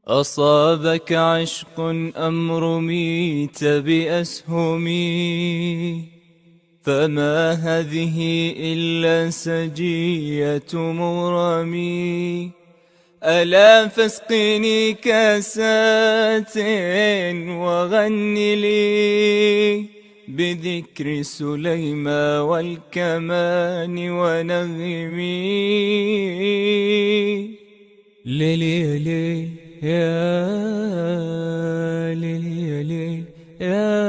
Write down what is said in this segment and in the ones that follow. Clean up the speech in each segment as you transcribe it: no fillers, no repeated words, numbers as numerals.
أصابك عشق أم رميت بأسهمي، فما هذه إلا سجية مغرمي. ألا فاسقني كاسات وغن لي بذكر سليما والكمان ونغمي. ليلي ليل يا ليلي ليل يا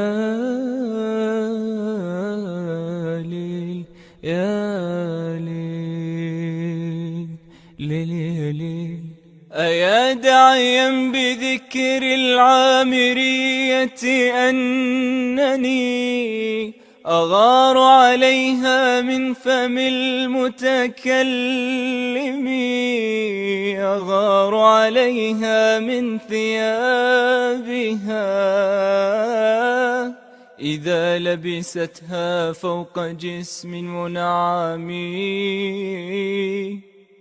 ليل يا ليل ليلي ليل. أيا داعيا بذكر العامرية أنني أغار عليها من فم المتكلم، أغار عليها من ثيابها إذا لبستها فوق جسم منعم.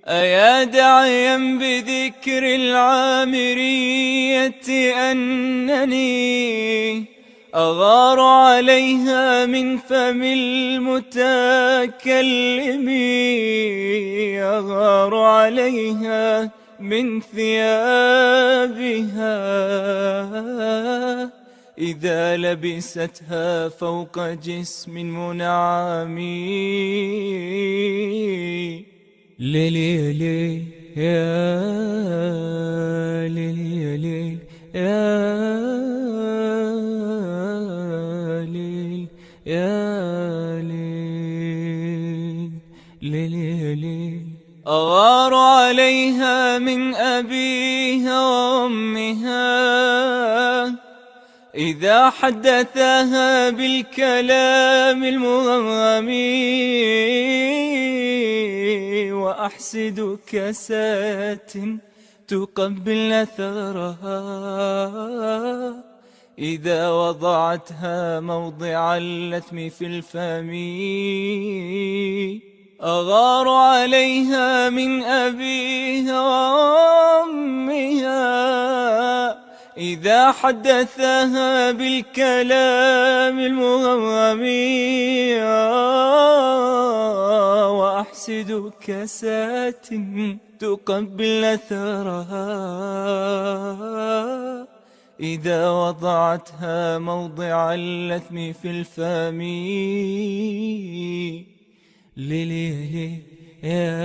أيا داعيا بذكر العامرية أنني أغار عليها من فم المتكلم، أغار عليها من ثيابها إذا لبستها فوق جسم منعم. ليلي ليل يا ليلي ليل يا ليل يا ليل ليلي ليل. أغار عليها من أبيها وأمها إذا حدثها بالكلام المغرم، وأحسد كاسات تقبل أثرها إذا وضعتها موضع اللثم في الفم. أغار عليها من أبيها وأمها إذا حدثها بالكلام المغرم، وأحسد كاسات تقبل أثرها إذا وضعتها موضع اللثم في الفم. ليلي يا